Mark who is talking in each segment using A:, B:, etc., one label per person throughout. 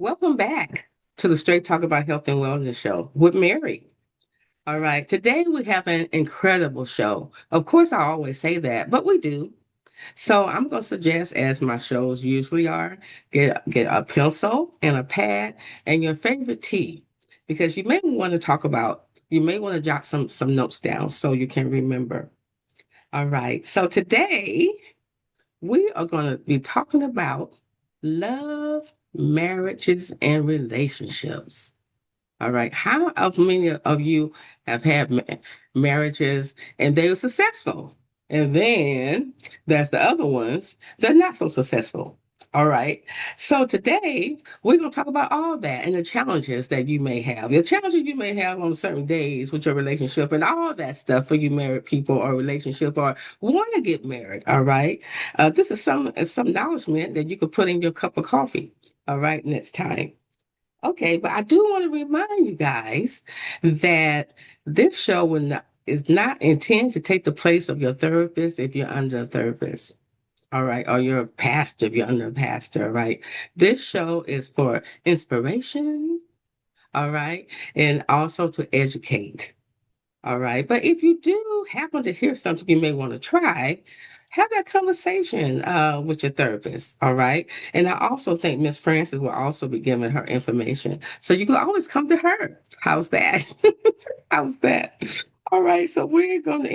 A: Welcome back to the Straight Talk About Health and Wellness show with Mary. All right, today we have an incredible show. Of course, I always say that, but we do. So I'm going to suggest, as my shows usually are, get a pencil and a pad and your favorite tea, because you may want to jot some notes down so you can remember. All right, so today we are going to be talking about love, marriages, and relationships. All right. How of many of you have had marriages and they were successful? And then there's the other ones that are not so successful. All right. So today we're going to talk about all that and the challenges that you may have, the challenges you may have on certain days with your relationship and all that stuff for you married people or relationship or want to get married. All right. This is some acknowledgement that you could put in your cup of coffee. All right. Next time. Okay, but I do want to remind you guys that this show is not intended to take the place of your therapist if you're under a therapist. All right, or you're a pastor if you're under a pastor. All right. This show is for inspiration. All right. And also to educate. All right. But if you do happen to hear something you may want to try, have that conversation with your therapist. All right. And I also think Miss Francis will also be giving her information. So you can always come to her. How's that? How's that? All right. So we're going to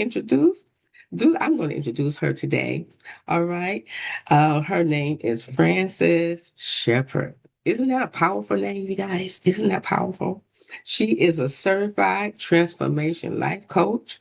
A: I'm going to introduce her today. All right. Her name is Frances Shepherd. Isn't that a powerful name, you guys? Isn't that powerful? She is a certified transformation life coach,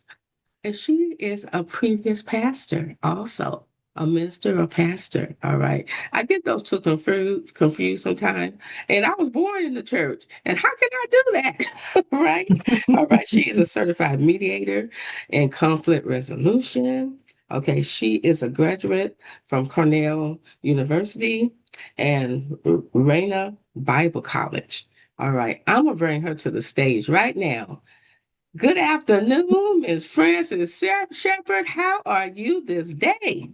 A: and she is a previous pastor, also a minister or pastor. All right. I get those two confused sometimes. And I was born in the church. And how can I do that? Right? All right. She is a certified mediator in conflict resolution. Okay. She is a graduate from Cornell University and Raina Bible College. All right. I'm going to bring her to the stage right now. Good afternoon, Miss Frances Shepherd. How are you this day?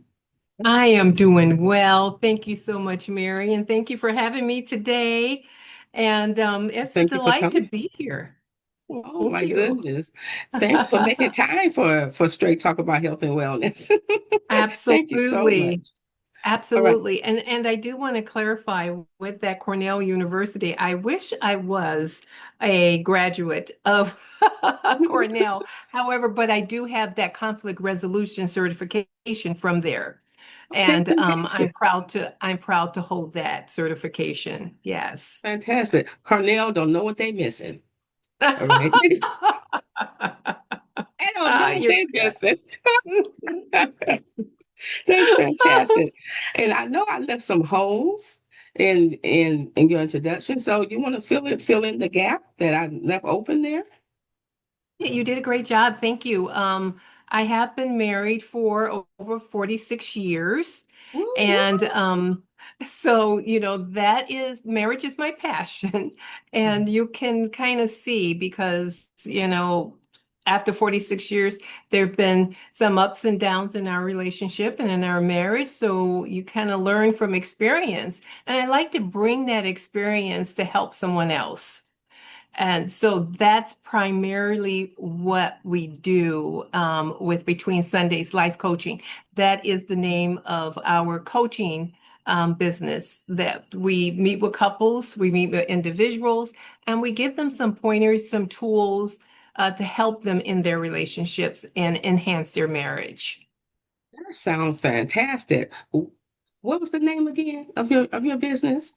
B: I am doing well. Thank you so much, Mary, and thank you for having me today. And it's a
A: Thank you for
B: delight to
A: coming.
B: be here.
A: Oh
B: Thank
A: my
B: you.
A: goodness. Thank you for making time for Straight Talk About Health and Wellness. Thank you so
B: Absolutely.
A: much. All right.
B: Absolutely. And I do want to clarify with that Cornell University, I wish I was a graduate of Cornell. However, but I do have that conflict resolution certification from there.
A: Okay,
B: And
A: fantastic.
B: I'm proud to hold that certification. Yes.
A: Fantastic. Cornell don't know what they're missing. All right. I don't know what
B: You're
A: they're
B: correct.
A: missing. That's fantastic. And I know I left some holes in your introduction. So you want to fill in the gap that I left open there?
B: Yeah, you did a great job. Thank you. I have been married for over 46 years.
A: Woo,
B: And so, that is marriage is my passion.
A: woo.
B: And you can kind of see because, after 46 years, there have been some ups and downs in our relationship and in our marriage. So you kind of learn from experience. And I like to bring that experience to help someone else. And so that's primarily what we do with Between Sundays Life Coaching. That is the name of our coaching business that we meet with couples, we meet with individuals, and we give them some pointers, some tools to help them in their relationships and enhance their marriage.
A: That sounds fantastic. What was the name again of your business?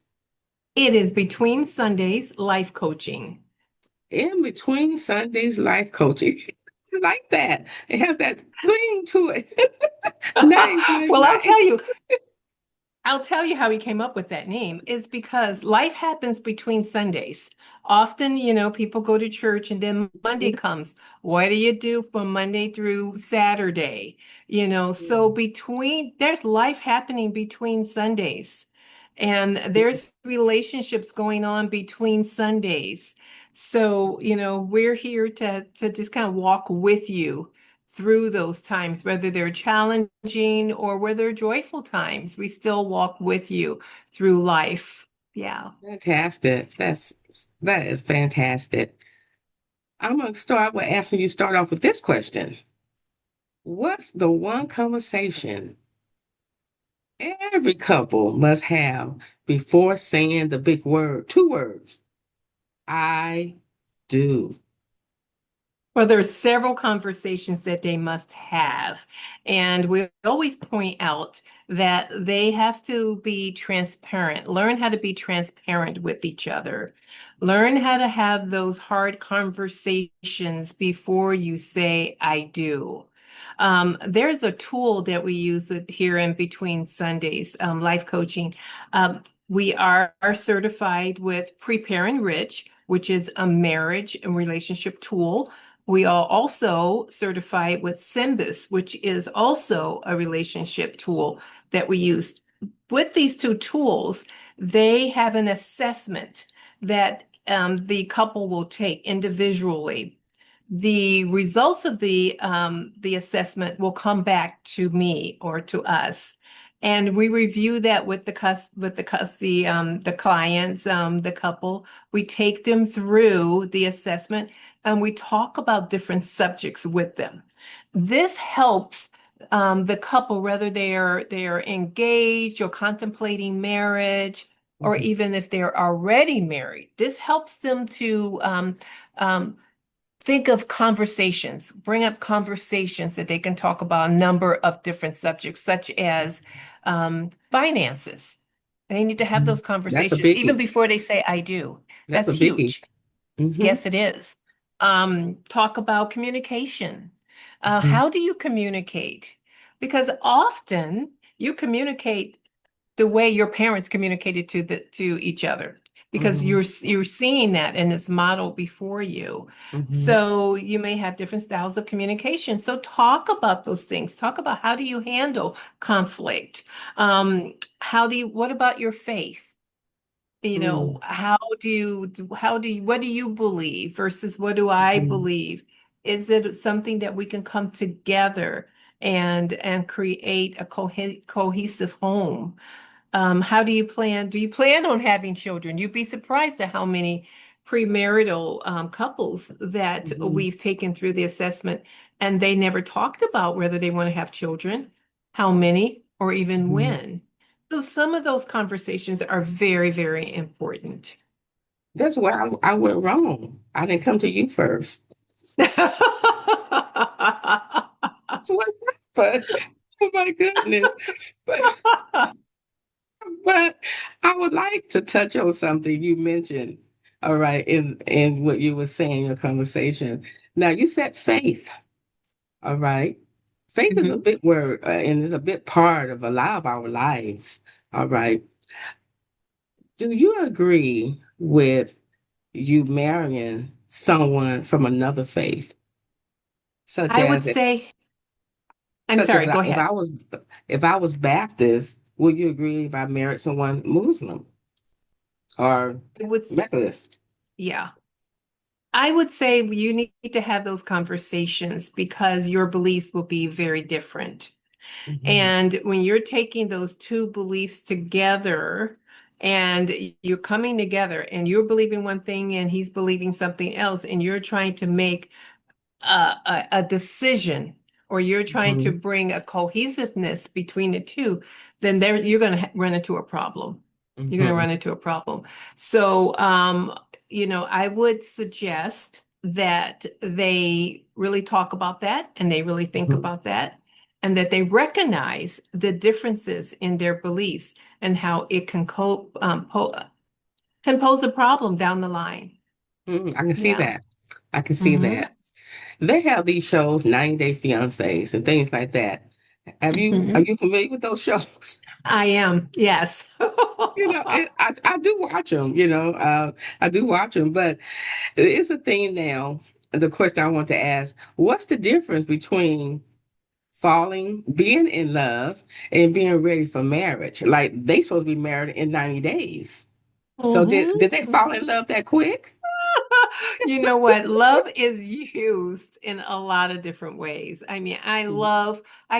B: It is Between Sundays Life Coaching.
A: In Between Sundays Life Coaching. I like that. It has that thing to it. Nice, nice,
B: Well,
A: nice.
B: I'll tell you how he came up with that name is because life happens between Sundays. Often, people go to church and then Monday comes. What do you do from Monday through Saturday? So there's life happening between Sundays and there's relationships going on between Sundays. So, we're here to just kind of walk with you through those times, whether they're challenging or whether they're joyful times. We still walk with you through life. Yeah.
A: Fantastic. That is fantastic. I'm gonna start with asking you start off with this question. What's the one conversation every couple must have before saying the big word, two words? I do.
B: Well, there's several conversations that they must have. And we always point out that they have to be transparent, learn how to be transparent with each other, learn how to have those hard conversations before you say, I do. There's a tool that we use here in between Sundays, life coaching. We are certified with Prepare and Rich, which is a marriage and relationship tool. We are also certified with Symbis, which is also a relationship tool that we use. With these two tools, they have an assessment that the couple will take individually. The results of the assessment will come back to me or to us, and we review that with the clients, the couple. We take them through the assessment and we talk about different subjects with them. This helps the couple, whether they are engaged or contemplating marriage, or
A: Mhm.
B: even if they're already married. This helps them to um, think of conversations, bring up conversations that they can talk about a number of different subjects, such as finances. They need to have
A: Mhm.
B: those
A: That's a
B: conversations even
A: biggie.
B: before they say I do.
A: That's
B: That's
A: a biggie.
B: huge.
A: Hmm.
B: Yes, it is. Talk about communication.
A: Hmm.
B: How do you communicate? Because often you communicate the way your parents communicated to each other, because
A: Hmm.
B: you're seeing that and it's modeled before you.
A: Hmm.
B: So you may have different styles of communication. So talk about those things. Talk about how do you handle conflict? What about your faith?
A: Hmm.
B: What do you believe versus what do I
A: Hmm.
B: believe? Is it something that we can come together and create a cohesive home? Do you plan on having children? You'd be surprised at how many premarital couples that
A: Hmm.
B: we've taken through the assessment, and they never talked about whether they want to have children, how many, or even
A: Hmm.
B: when. So some of those conversations are very, very important.
A: That's where I went wrong. I didn't come to you first. That's what happened. Oh my goodness. But but I would like to touch on something you mentioned. All right, in what you were saying in your conversation. Now you said faith. All right. Faith is a
B: Mhm.
A: big word and is a big part of a lot of our lives. All right. Do you agree with you marrying someone from another faith, such
B: I would
A: as
B: say, I'm
A: such as
B: sorry, go
A: if
B: ahead.
A: if I was Baptist, would you agree if I married someone Muslim or
B: I would,
A: Methodist?
B: yeah. I would say you need to have those conversations because your beliefs will be very different.
A: Hmm.
B: And when you're taking those two beliefs together and you're coming together and you're believing one thing and he's believing something else, and you're trying to make a decision, or you're trying to
A: Hmm.
B: bring a cohesiveness between the two, then you're going to run into a problem. You're going to
A: Hmm.
B: run into a problem. So, I would suggest that they really talk about that and they really think
A: Hmm.
B: about that, and that they recognize the differences in their beliefs and how it can pose a problem down the line.
A: I can see
B: Yeah.
A: that. I can see
B: Hmm.
A: that. They have these shows, 90 Day Fiancés and things like that. Are
B: Hmm.
A: you familiar with those shows?
B: I am, yes.
A: I do watch them, I do watch them, but it's a thing now. The question I want to ask, what's the difference between being in love and being ready for marriage? Like they supposed to be married in 90 days. So did they fall in love that quick?
B: You know what? Love is used in a lot of different ways. I mean, I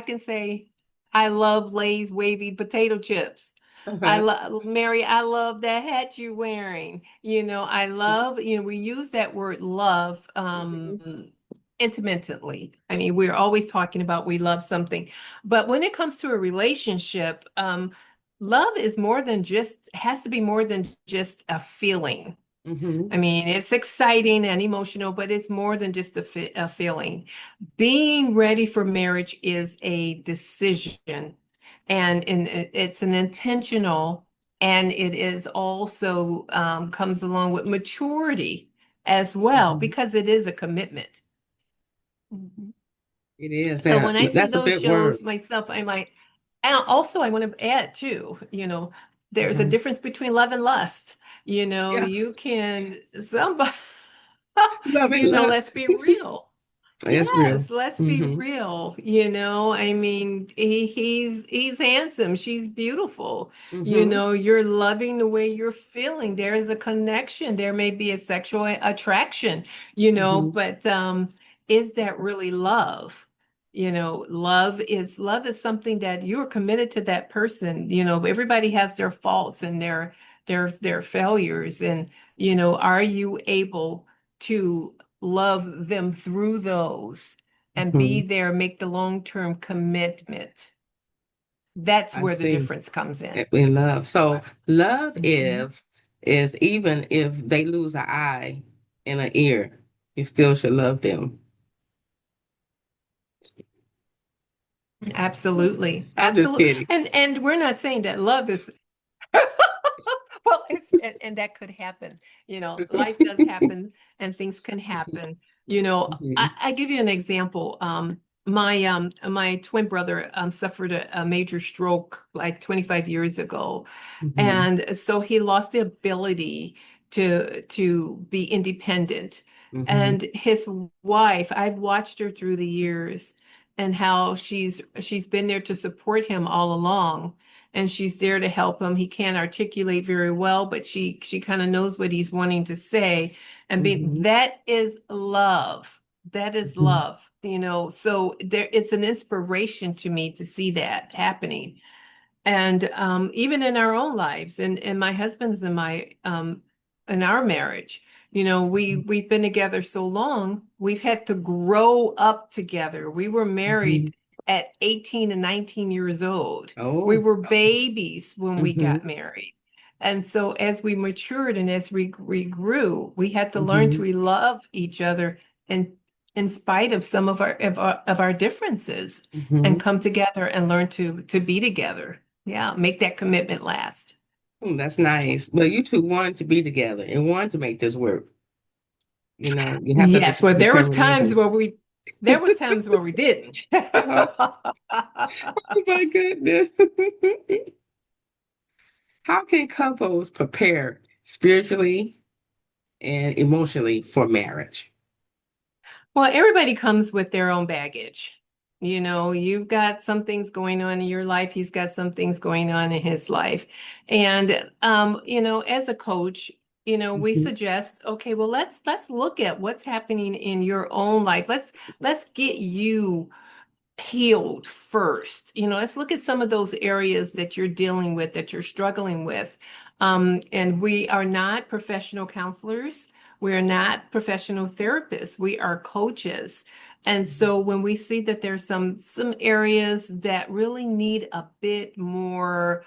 B: can say I love Lay's wavy potato chips. I
A: Uh-huh.
B: love Mary, I love that hat you're wearing. I love, we use that word love
A: Mhm.
B: intermittently. I mean, we're always talking about we love something. But when it comes to a relationship, love is more than just, has to be more than just a feeling. I
A: Mhm.
B: mean, it's exciting and emotional, but it's more than just a feeling. Being ready for marriage is a decision, and it's an intentional, and it is also comes along with maturity as well,
A: Mhm.
B: because it is a commitment. Mhm.
A: It is
B: So
A: that.
B: when I see
A: That's a
B: those
A: big word.
B: shows myself, I'm like, and also I want to add too, there's a
A: Uh-huh.
B: difference between love and lust.
A: Yeah.
B: You can somebody,
A: Love and lust.
B: let's be real.
A: That's real.
B: Yes, let's be
A: Mm-hmm.
B: real. I mean, he's handsome, she's beautiful.
A: Mm-hmm.
B: You're loving the way you're feeling. There is a connection. There may be a sexual attraction,
A: Mm-hmm.
B: but is that really love? Love is something that you're committed to that person. Everybody has their faults and their failures, and are you able to love them through those and be
A: Mm-hmm.
B: there, make the long-term commitment? That's
A: I
B: where the
A: see.
B: difference comes in.
A: In love. So love
B: Mhm.
A: if is even if they lose an eye and an ear, you still should love them.
B: Absolutely.
A: I'm just
B: Absolutely.
A: kidding.
B: And we're not saying that love is well, and that could happen. Life does happen and things can happen. I,
A: Mm-hmm.
B: I give you an example. My twin brother suffered a major stroke like 25 years ago.
A: Mm-hmm.
B: And so he lost the ability to be independent.
A: Mm-hmm.
B: And his wife, I've watched her through the years and how she's been there to support him all along, and she's there to help him. He can't articulate very well, but she kind of knows what he's wanting to say. And
A: Mm-hmm.
B: that is love. That is
A: Mm-hmm.
B: love. So there it's an inspiration to me to see that happening. And even in our own lives, and my husband's and my in our marriage, we've been together so long, we've had to grow up together. We were
A: Mm-hmm.
B: married at 18 and 19 years old. We
A: Oh.
B: were babies when we
A: Mm-hmm.
B: got married. And so as we matured and as we grew, we had to learn
A: Mm-hmm.
B: to love each other in spite of some of our differences,
A: Mm-hmm.
B: and come together and learn to be together. Yeah, make that commitment last.
A: That's nice. But you two wanted to be together and wanted to make this work. You have that
B: Yes, well,
A: determination.
B: there was times where we didn't.
A: Oh, oh my goodness. How can couples prepare spiritually and emotionally for marriage?
B: Well, everybody comes with their own baggage. You've got some things going on in your life. He's got some things going on in his life. And as a coach, we
A: Mhm.
B: suggest, okay, well, let's look at what's happening in your own life. Let's get you healed first. Let's look at some of those areas that you're dealing with, that you're struggling with. And we are not professional counselors. We are not professional therapists. We are coaches. And so when we see that there's some areas that really need a bit more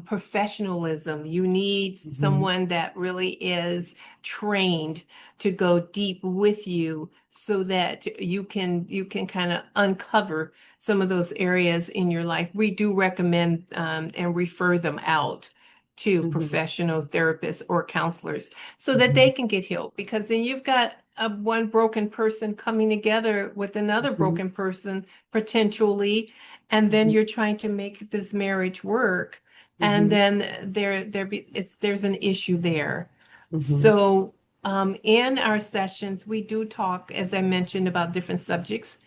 B: professionalism, you need
A: Mhm.
B: someone that really is trained to go deep with you so that you can kind of uncover some of those areas in your life. We do recommend and refer them out to
A: Mhm.
B: professional therapists or counselors so that they
A: Mhm.
B: can get healed, because then you've got one broken person coming together with another
A: Mhm.
B: broken person potentially, and then
A: Mhm.
B: you're trying to make this marriage work, and
A: Mhm.
B: then there's an issue there.
A: Mhm.
B: So in our sessions, we do talk, as I mentioned, about different subjects,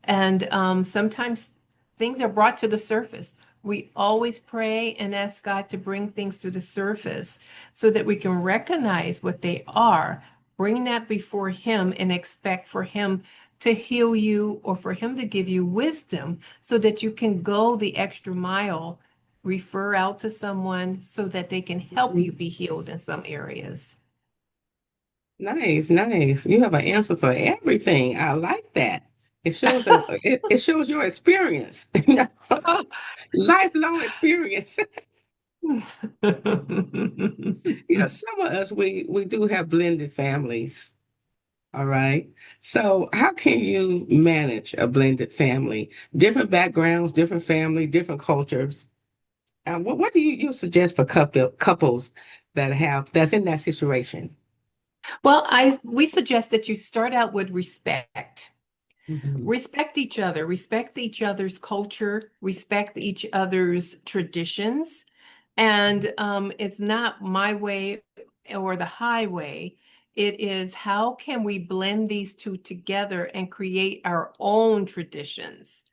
B: and sometimes things are brought to the surface. We always pray and ask God to bring things to the surface so that we can recognize what they are, bring that before Him, and expect for Him to heal you or for Him to give you wisdom so that you can go the extra mile refer out to someone so that they can help you
A: Mhm.
B: be healed in some areas.
A: Nice, nice. You have an answer for everything. I like that. It shows that it shows your experience, lifelong experience. Yeah, some of us we do have blended families. All right. So how can you manage a blended family? Different backgrounds, different family, different cultures. What do you suggest for couples that have that's in that situation?
B: Well, I we suggest that you start out with respect.
A: Hmm.
B: Respect each other, respect each other's culture, respect each other's traditions. And it's not my way or the highway. It is how can we blend these two together and create our own traditions?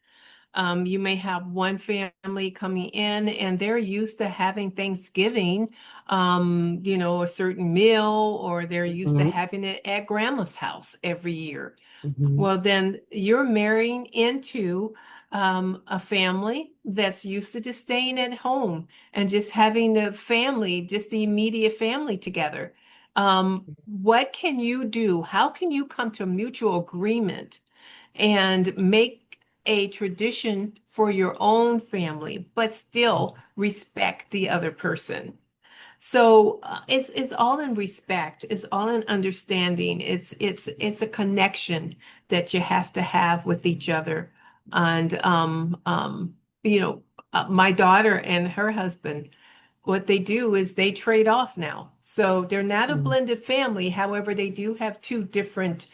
B: You may have one family coming in and they're used to having Thanksgiving, a certain meal, or they're used to
A: Hmm.
B: having it at grandma's house every year.
A: Hmm.
B: Well, then you're marrying into a family that's used to just staying at home and just having the family, just the immediate family together. What can you do? How can you come to a mutual agreement and make a tradition for your own family, but still respect the other person? So it's all in respect. It's all in understanding. It's a connection that you have to have with each other. And you know, my daughter and her husband, what they do is they trade off now. So they're not a
A: Hmm.
B: blended family. However, they do have two different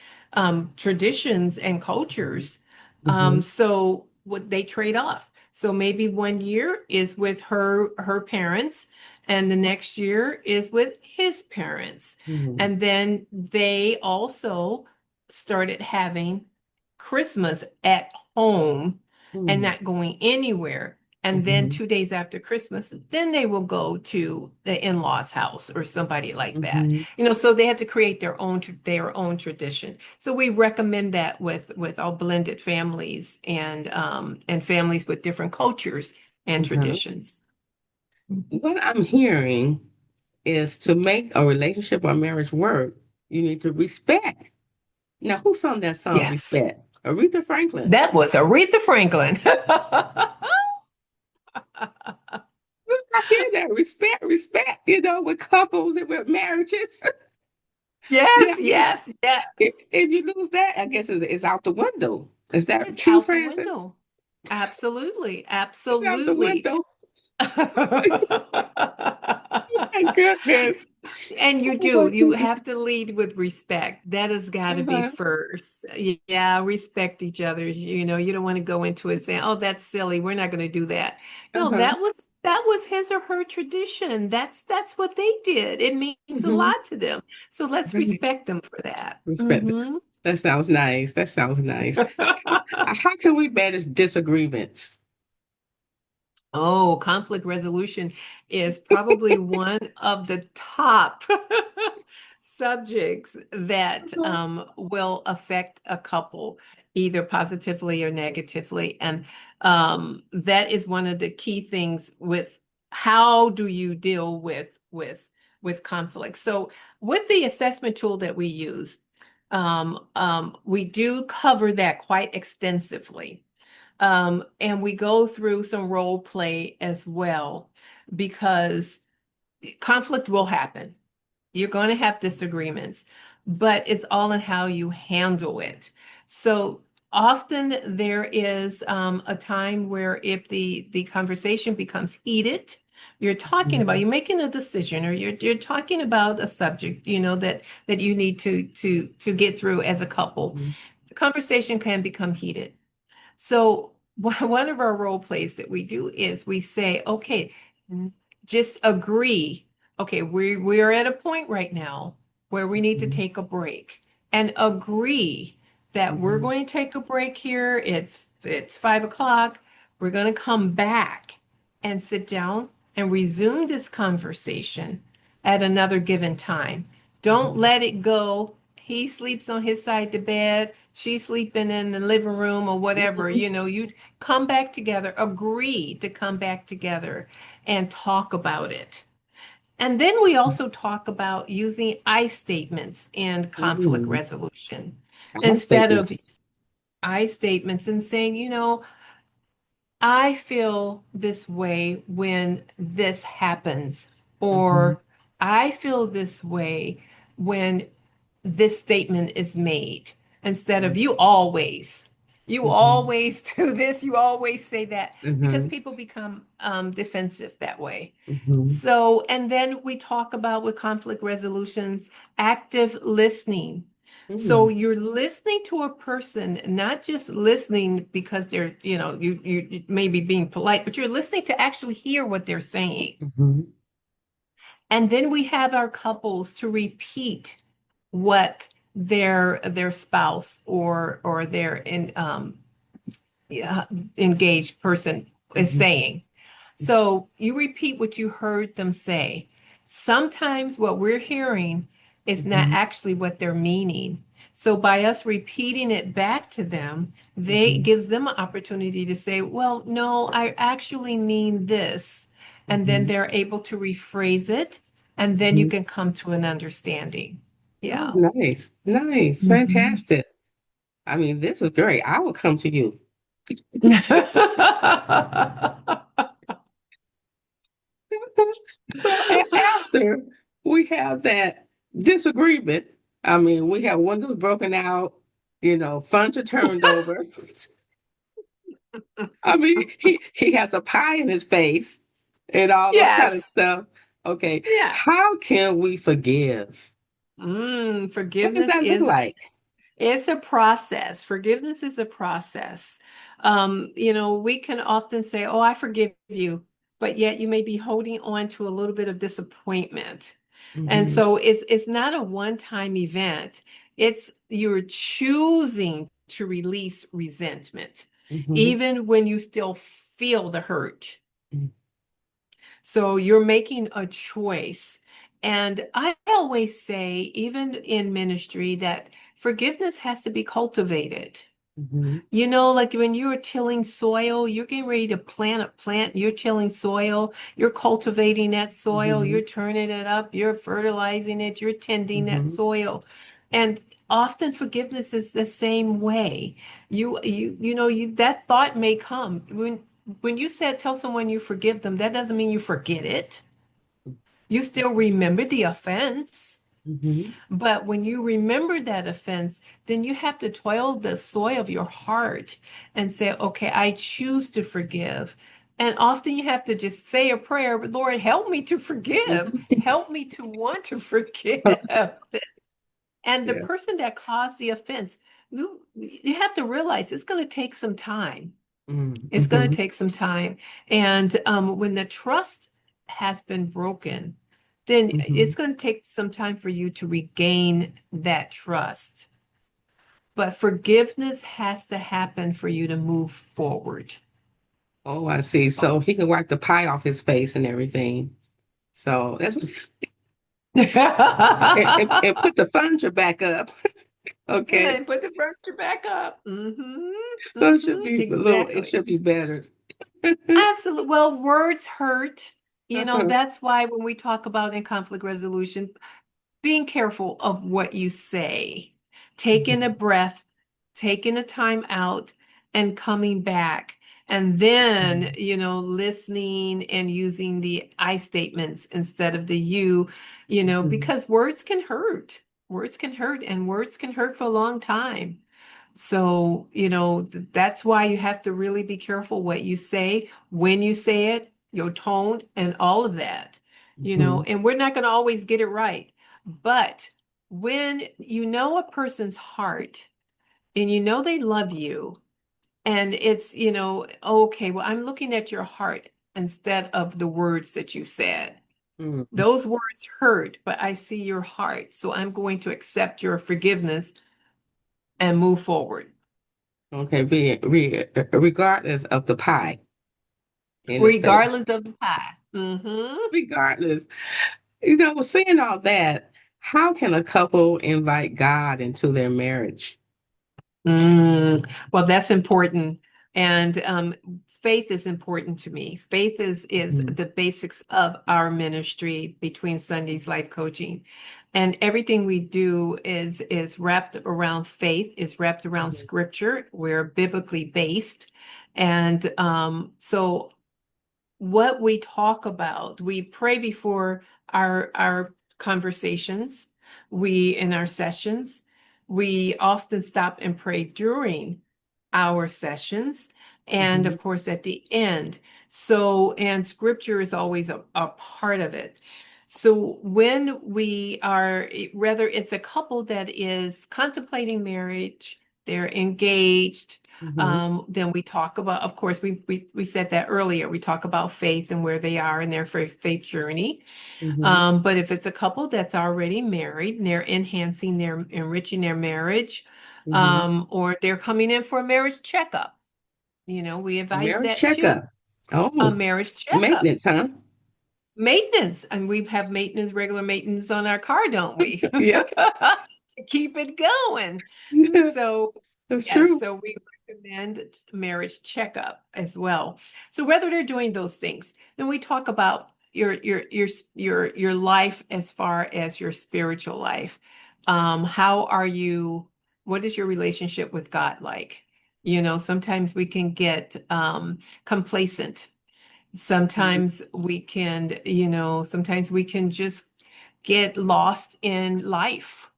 B: traditions and cultures.
A: Hmm.
B: So what they trade off. So maybe one year is with her parents, and the next year is with his parents.
A: Hmm.
B: And then they also started having Christmas at home and
A: Hmm.
B: not going anywhere. And then
A: Hmm.
B: 2 days after Christmas, then they will go to the in-laws' house or somebody like that.
A: Hmm.
B: So they had to create their own tradition. So we recommend that with our blended families and families with different cultures and
A: Uh-huh.
B: traditions.
A: What I'm hearing is to make a relationship or marriage work, you need to respect. Now, who sung that song,
B: Yes.
A: Respect? Aretha Franklin.
B: That was Aretha Franklin.
A: I hear that. Respect, respect, with couples and with marriages. Yeah,
B: Yes,
A: I hear
B: yes, yes.
A: if you lose that, I guess it's out the window. Is that
B: It's
A: true,
B: out the
A: Francis?
B: window. Absolutely,
A: It's out the
B: absolutely.
A: window. My goodness.
B: And you
A: Oh my
B: do. You
A: goodness.
B: have to lead with respect. That has got to be
A: Uh-huh.
B: first. Yeah, respect each other. You don't want to go into it saying, "Oh, that's silly. We're not going to do that." No,
A: Uh-huh.
B: that was his or her tradition. That's what they did. It means a
A: Hmm.
B: lot to them. So let's
A: Right.
B: respect them for that.
A: Respect.
B: Hmm.
A: That sounds nice. That sounds nice. How can we manage disagreements?
B: Oh, conflict resolution is probably one of the top subjects that
A: Uh-huh.
B: will affect a couple, either positively or negatively. And that is one of the key things with how do you deal with conflict. So with the assessment tool that we use, we do cover that quite extensively. And we go through some role play as well because conflict will happen. You're going to have disagreements, but it's all in how you handle it. So often there is a time where if the conversation becomes heated, you're making a decision, or you're talking about a subject, that you need to get through as a couple.
A: Mhm.
B: The conversation can become heated. So one of our role plays that we do is we say, okay, just agree. Okay, we're at a point right now where we need to
A: Mhm.
B: take a break and agree that we're
A: Mhm.
B: going to take a break here. It's 5 o'clock. We're going to come back and sit down and resume this conversation at another given time. Don't
A: Mhm.
B: let it go. He sleeps on his side of the bed. she's sleeping in the living room or whatever, you come back together, agree to come back together and talk about it. And then we also talk about using I statements in conflict
A: Mm-hmm.
B: resolution
A: I
B: instead of
A: statements.
B: I statements and saying, I feel this way when this happens,
A: Mm-hmm.
B: or I feel this way when this statement is made, instead of you
A: Mm-hmm.
B: always do this, you always say that, because
A: Mm-hmm.
B: people become defensive that way.
A: Mm-hmm.
B: So, and then we talk about with conflict resolutions, active listening. So
A: Mm-hmm.
B: you're listening to a person, not just listening because they're, you may be being polite, but you're listening to actually hear what they're saying.
A: Mm-hmm.
B: And then we have our couples to repeat what their spouse or their yeah, engaged person is
A: Mm-hmm.
B: saying. So you repeat what you heard them say. Sometimes what we're hearing is not
A: Mm-hmm.
B: actually what they're meaning. So by us repeating it back to them, they
A: Mm-hmm.
B: gives them an opportunity to say, "Well, no, I actually mean this." And then
A: Mm-hmm.
B: they're able to rephrase it, and then you
A: Mm-hmm.
B: can come to an understanding.
A: Oh,
B: Yeah.
A: nice. Nice.
B: Mhm.
A: Fantastic. I mean, this is great. I will come to you. So after we have that disagreement, I mean, we have windows broken out, furniture turned over. I mean, he has a pie in his face and all those kind of
B: Yes.
A: stuff. Okay,
B: Yes.
A: how can we forgive? What does
B: Forgiveness
A: that look
B: is
A: like?
B: It's a process. Forgiveness is a process. We can often say, "Oh, I forgive you," but yet you may be holding on to a little bit of disappointment. And
A: Hmm.
B: so it's not a one-time event. It's you're choosing to release resentment,
A: Hmm.
B: even when you still feel the hurt. So you're making a choice. And I always say, even in ministry, that forgiveness has to be cultivated.
A: Hmm.
B: Like when you're tilling soil, you're getting ready to plant a plant, you're tilling soil, you're cultivating that soil,
A: Hmm.
B: you're turning it up, you're fertilizing it, you're tending that
A: Hmm.
B: soil. And often forgiveness is the same way. That thought may come. When you said tell someone you forgive them, that doesn't mean you forget it. You still remember the offense.
A: Hmm.
B: But when you remember that offense, then you have to toil the soil of your heart and say, okay, I choose to forgive. And often you have to just say a prayer, but Lord, help me to forgive. Help me to want to forgive. And the
A: Yeah.
B: person that caused the offense, you have to realize it's going to take some time. It's going to
A: Mm-hmm.
B: take some time. And when the trust has been broken, then
A: Hmm.
B: it's going to take some time for you to regain that trust. But forgiveness has to happen for you to move forward.
A: Oh, I see. So he can wipe the pie off his face and everything. So that's what, and put the furniture back up.
B: And
A: Okay.
B: then put the furniture back up.
A: So it should be a little, it
B: Exactly.
A: should be better.
B: Absolutely. Well, words hurt.
A: Uh-huh.
B: That's why when we talk about in conflict resolution, being careful of what you say, taking a
A: Mhm.
B: breath, taking a time out, and coming back. And then,
A: Mhm.
B: listening and using the I statements instead of the you,
A: Mhm.
B: because words can hurt. Words can hurt, and words can hurt for a long time. So, that's why you have to really be careful what you say, when you say it, your tone, and all of that,
A: Mhm.
B: and we're not going to always get it right. But when you know a person's heart and you know they love you, and it's, okay, well, I'm looking at your heart instead of the words that you said.
A: Mhm.
B: Those words hurt, but I see your heart. So I'm going to accept your forgiveness and move forward.
A: Okay, regardless of the pie in his face.
B: Regardless of the pie. Hmm.
A: Regardless. Saying all that, how can a couple invite God into their marriage?
B: Well, that's important. And faith is important to me. Faith is
A: Mhm.
B: the basics of our ministry between Sundays Life Coaching. And everything we do is wrapped around faith, is wrapped around
A: Mhm.
B: scripture. We're biblically based. And so what we talk about, we pray before our conversations, we in our sessions, we often stop and pray during our sessions, and
A: Mhm.
B: of course at the end. So, and scripture is always a part of it. So when we are, whether it's a couple that is contemplating marriage, they're engaged,
A: Mhm.
B: then we talk about, of course, we said that earlier. We talk about faith and where they are in their faith journey.
A: Mhm.
B: But if it's a couple that's already married and they're enhancing their, enriching their marriage,
A: Mhm.
B: or they're coming in for a marriage checkup, we
A: A
B: advise
A: marriage
B: that too.
A: checkup.
B: A
A: Oh,
B: marriage checkup.
A: maintenance, huh?
B: Maintenance, and we have maintenance, regular maintenance on our car, don't we?
A: Yep.
B: To keep it going.
A: Yeah,
B: So,
A: that's
B: yes,
A: true.
B: so we recommend marriage checkup as well. So whether they're doing those things, then we talk about your life as far as your spiritual life. How are you? What is your relationship with God like? Sometimes we can get complacent.
A: Mhm.
B: Sometimes we can just get lost in life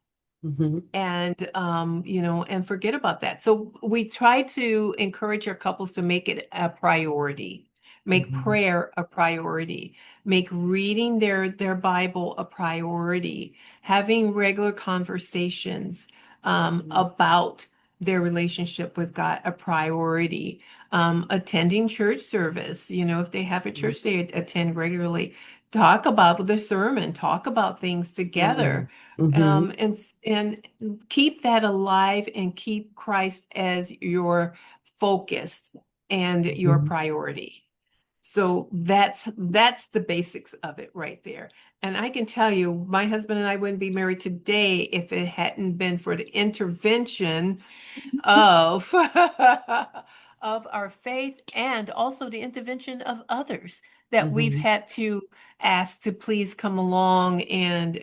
A: Mhm.
B: and forget about that. So we try to encourage our couples to make it a priority, make
A: Mhm.
B: prayer a priority, make reading their Bible a priority, having regular conversations
A: Mhm.
B: about their relationship with God a priority, attending church service, if they have a
A: Mhm.
B: church they attend regularly, talk about the sermon, talk about things together,
A: Mhm. Mhm.
B: and keep that alive and keep Christ as your focus and your
A: Mhm.
B: priority. So that's the basics of it right there. And I can tell you, my husband and I wouldn't be married today if it hadn't been for the intervention of of our faith and also the intervention of others that we've
A: Mhm.
B: had to ask to please come along and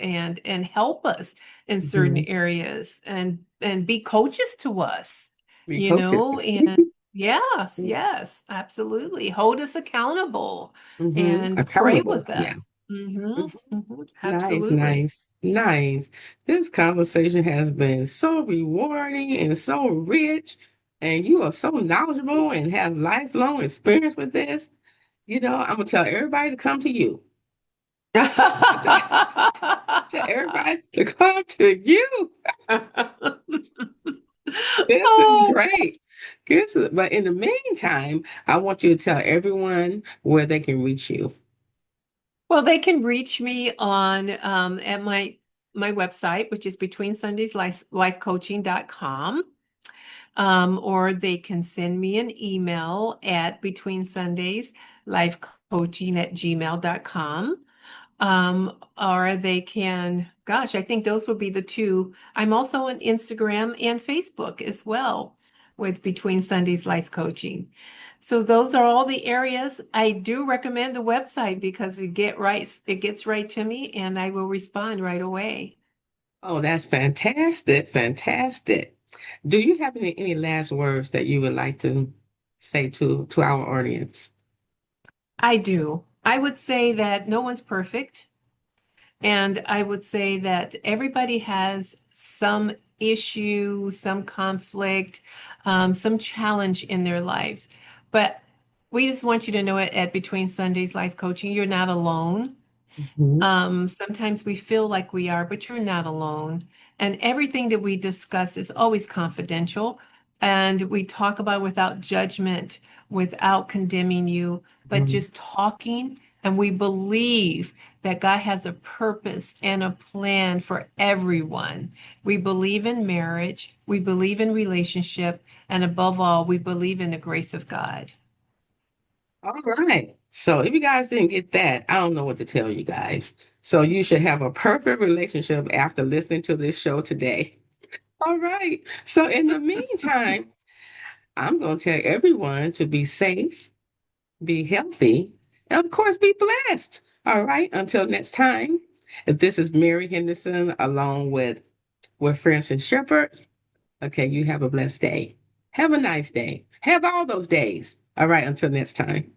B: help us in certain
A: Mhm.
B: areas and be coaches to us,
A: Be coaches.
B: and yes, yes, absolutely. Hold us accountable and pray
A: Accountable.
B: with
A: Yeah.
B: us.
A: Mhm. Nice,
B: Absolutely.
A: nice, nice. This conversation has been so rewarding and so rich, and you are so knowledgeable and have lifelong experience with this. I'm gonna tell everybody to come to you. Tell everybody to come to you. This is
B: Oh,
A: great. But in the meantime, I want you to tell everyone where they can reach you.
B: well, they can reach me on at my website, which is betweensundays lifecoaching.com. Or they can send me an email at betweensundays lifecoaching@gmail.com. Or they can, gosh, I think those would be the two. I'm also on Instagram and Facebook as well with Between Sundays Life Coaching. So those are all the areas. I do recommend the website because it gets right to me and I will respond right away.
A: Oh, that's fantastic. Fantastic. Do you have any last words that you would like to say to our audience?
B: I do. I would say that no one's perfect. And I would say that everybody has some issue, some conflict, some challenge in their lives. But we just want you to know it at Between Sundays Life Coaching, you're not alone.
A: Mhm.
B: Sometimes we feel like we are, but you're not alone. And everything that we discuss is always confidential. And we talk about without judgment, without condemning you, but
A: Mhm.
B: just talking. And we believe that God has a purpose and a plan for everyone. We believe in marriage, we believe in relationship, and above all, we believe in the grace of God.
A: All right. So if you guys didn't get that, I don't know what to tell you guys. So you should have a perfect relationship after listening to this show today. All right. So in the meantime, I'm going to tell everyone to be safe, be healthy, and of course, be blessed. All right. Until next time, this is Mary Henderson along with Francis Shepherd. Okay. You have a blessed day. Have a nice day. Have all those days. All right. Until next time.